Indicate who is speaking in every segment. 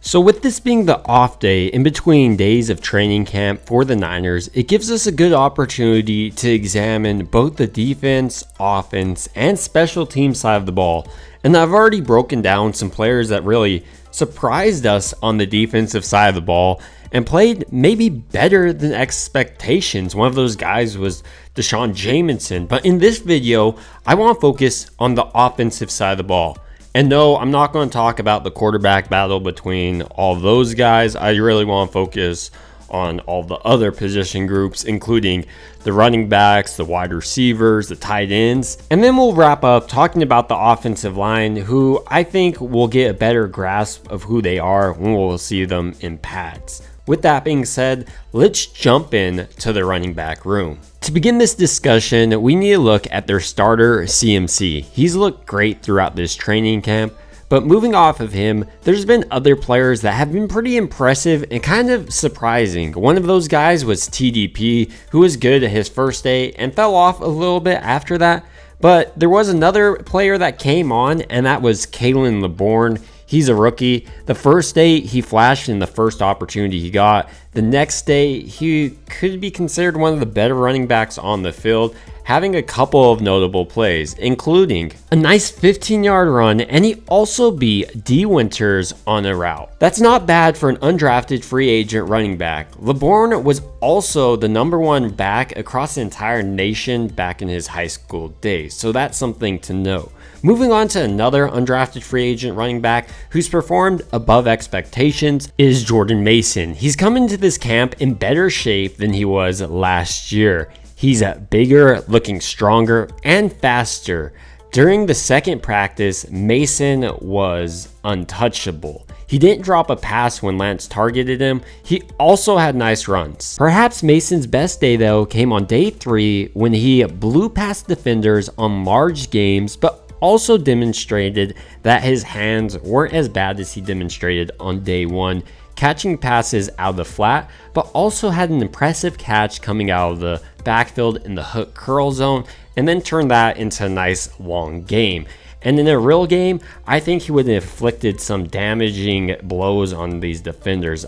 Speaker 1: So with this being the off day in between days of training camp for the Niners, it gives us a good opportunity to examine both the defense, offense, and special team side of the ball. And I've already broken down some players that really surprised us on the defensive side of the ball and played maybe better than expectations. One of those guys was D'Shawn Jamison. But in this video, I want to focus on the offensive side of the ball. And no, I'm not going to talk about the quarterback battle between all those guys. I really want to focus on all the other position groups, including the running backs, the wide receivers, the tight ends. And then we'll wrap up talking about the offensive line, who I think will get a better grasp of who they are when we'll see them in pads. With that being said, let's jump in to the running back room. To begin this discussion, we need to look at their starter, CMC. He's looked great throughout this training camp, but moving off of him, there's been other players that have been pretty impressive and kind of surprising. One of those guys was TDP, who was good at his first day and fell off a little bit after that. But there was another player that came on, and that was Kalen LeBourne. He's a rookie. The first day he flashed in the first opportunity he got. The next day he could be considered one of the better running backs on the field, having a couple of notable plays, including a nice 15-yard run, and he also beat D. Winters on a route. That's not bad for an undrafted free agent running back. LeBourne was also the #1 back across the entire nation back in his high school days, so that's something to note. Moving on to another undrafted free agent running back who's performed above expectations is Jordan Mason. He's come into this camp in better shape than he was last year. He's bigger, looking stronger, and faster. During the second practice, Mason was untouchable. He didn't drop a pass when Lance targeted him. He also had nice runs. Perhaps Mason's best day though came on day 3 when he blew past defenders on large games, but also demonstrated that his hands weren't as bad as he demonstrated on day 1, catching passes out of the flat, but also had an impressive catch coming out of the backfield in the hook curl zone, and then turned that into a nice long game. And in a real game, I think he would have inflicted some damaging blows on these defenders.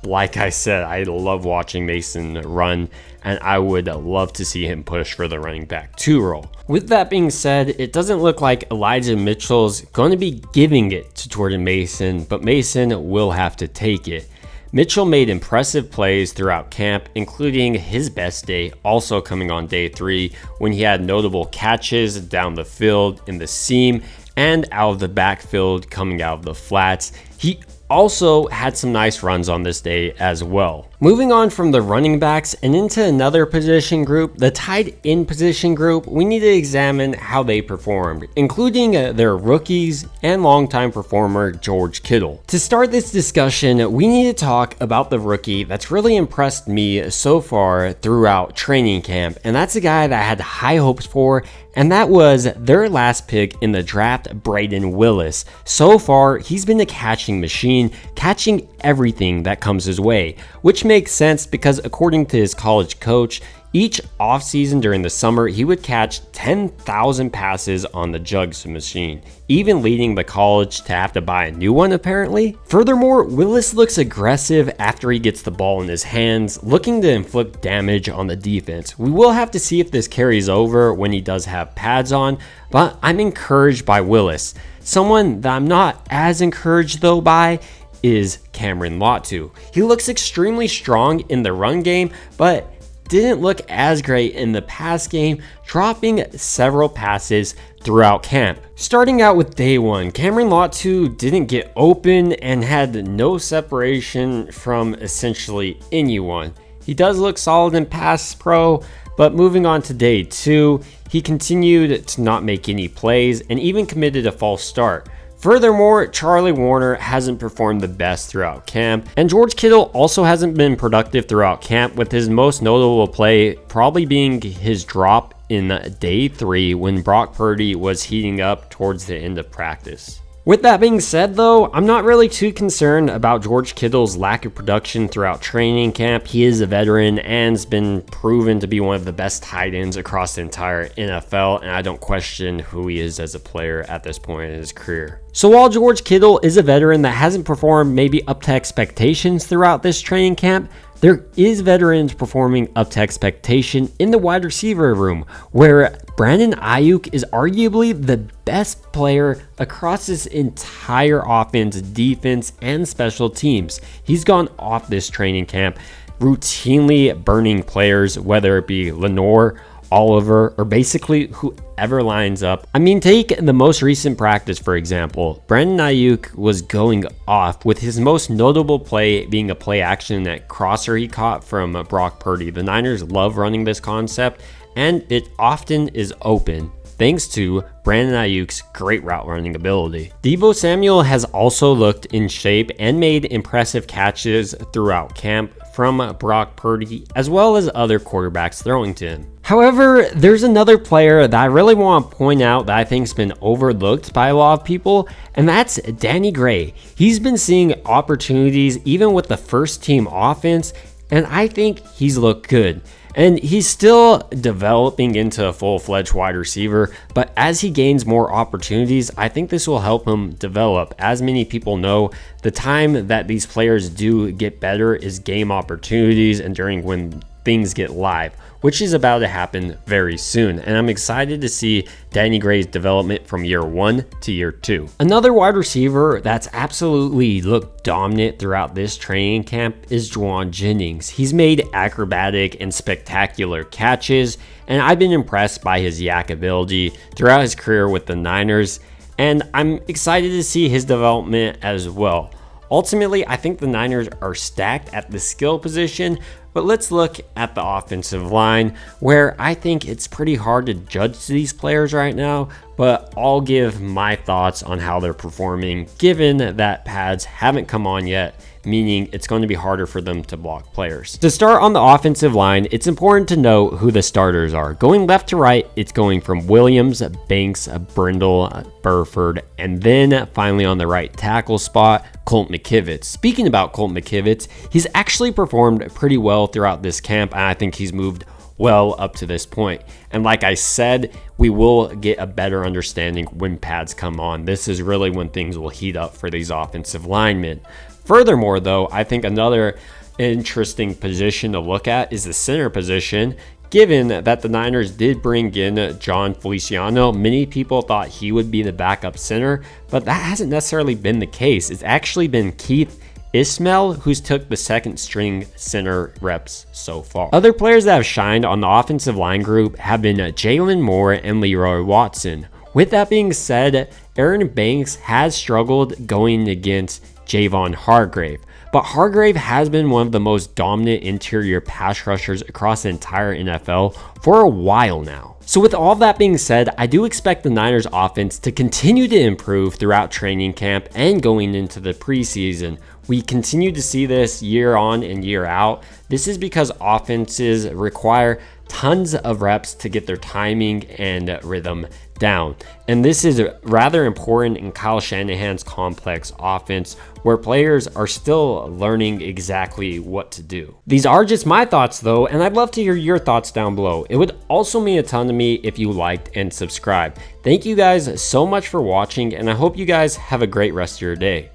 Speaker 1: Like I said, I love watching Mason run, and I would love to see him push for the running back 2 role. With that being said, it doesn't look like Elijah Mitchell's going to be giving it to Jordan Mason, but Mason will have to take it. Mitchell made impressive plays throughout camp, including his best day also coming on day 3 when he had notable catches down the field, in the seam, and out of the backfield coming out of the flats. He also had some nice runs on this day as well. Moving on from the running backs and into another position group, the tight end position group, we need to examine how they performed, including their rookies and longtime performer George Kittle. To start this discussion, we need to talk about the rookie that's really impressed me so far throughout training camp, and that's a guy that I had high hopes for, and that was their last pick in the draft, Brayden Willis. So far, he's been a catching machine, catching everything that comes his way, which makes sense because according to his college coach, each offseason during the summer, he would catch 10,000 passes on the jugs machine, even leading the college to have to buy a new one apparently. Furthermore, Willis looks aggressive after he gets the ball in his hands, looking to inflict damage on the defense. We will have to see if this carries over when he does have pads on, but I'm encouraged by Willis. Someone that I'm not as encouraged though by is Cameron Latu. He looks extremely strong in the run game, but didn't look as great in the pass game, dropping several passes throughout camp. Starting out with day 1, Cameron Latu didn't get open and had no separation from essentially anyone. He does look solid in pass pro, but moving on to day 2, he continued to not make any plays and even committed a false start. Furthermore, Charlie Warner hasn't performed the best throughout camp, and George Kittle also hasn't been productive throughout camp, with his most notable play probably being his drop in day 3 when Brock Purdy was heating up towards the end of practice. With that being said though, I'm not really too concerned about George Kittle's lack of production throughout training camp. He is a veteran and has been proven to be one of the best tight ends across the entire NFL, and I don't question who he is as a player at this point in his career. So while George Kittle is a veteran that hasn't performed maybe up to expectations throughout this training camp, there is veterans performing up to expectation in the wide receiver room, where Brandon Aiyuk is arguably the best player across this entire offense, defense, and special teams. He's gone off this training camp, routinely burning players, whether it be Lenore, Oliver, or basically whoever lines up. I mean, take the most recent practice, for example. Brandon Aiyuk was going off, with his most notable play being a play action that crosser he caught from Brock Purdy. The Niners love running this concept, and it often is open, thanks to Brandon Aiyuk's great route running ability. Deebo Samuel has also looked in shape and made impressive catches throughout camp from Brock Purdy, as well as other quarterbacks throwing to him. However, there's another player that I really want to point out that I think has been overlooked by a lot of people, and that's Danny Gray. He's been seeing opportunities even with the first team offense, and I think he's looked good. And he's still developing into a full-fledged wide receiver, but as he gains more opportunities, I think this will help him develop. As many people know, the time that these players do get better is game opportunities and during when things get live, which is about to happen very soon. And I'm excited to see Danny Gray's development from year 1 to year 2. Another wide receiver that's absolutely looked dominant throughout this training camp is Jauan Jennings. He's made acrobatic and spectacular catches, and I've been impressed by his yak ability throughout his career with the Niners, and I'm excited to see his development as well. Ultimately, I think the Niners are stacked at the skill position, but let's look at the offensive line, where I think it's pretty hard to judge these players right now, but I'll give my thoughts on how they're performing, given that pads haven't come on yet, meaning it's going to be harder for them to block players. To start on the offensive line, it's important to know who the starters are. Going left to right, it's going from Williams, Banks, Brindle, Burford, and then finally on the right tackle spot, Colt McKivitz. Speaking about Colt McKivitz, he's actually performed pretty well throughout this camp, and I think he's moved well up to this point. And like I said, we will get a better understanding when pads come on. This is really when things will heat up for these offensive linemen. Furthermore, though, I think another interesting position to look at is the center position. Given that the Niners did bring in John Feliciano, many people thought he would be the backup center, but that hasn't necessarily been the case. It's actually been Keith Ismail who's took the second string center reps so far. Other players that have shined on the offensive line group have been Jalen Moore and Leroy Watson. With that being said, Aaron Banks has struggled going against Javon Hargrave, but Hargrave has been one of the most dominant interior pass rushers across the entire NFL for a while now. So with all that being said, I do expect the Niners offense to continue to improve throughout training camp and going into the preseason. We continue to see this year on and year out. This is because offenses require tons of reps to get their timing and rhythm down. And this is rather important in Kyle Shanahan's complex offense, where players are still learning exactly what to do. These are just my thoughts though, and I'd love to hear your thoughts down below. It would also mean a ton to me if you liked and subscribed. Thank you guys so much for watching, and I hope you guys have a great rest of your day.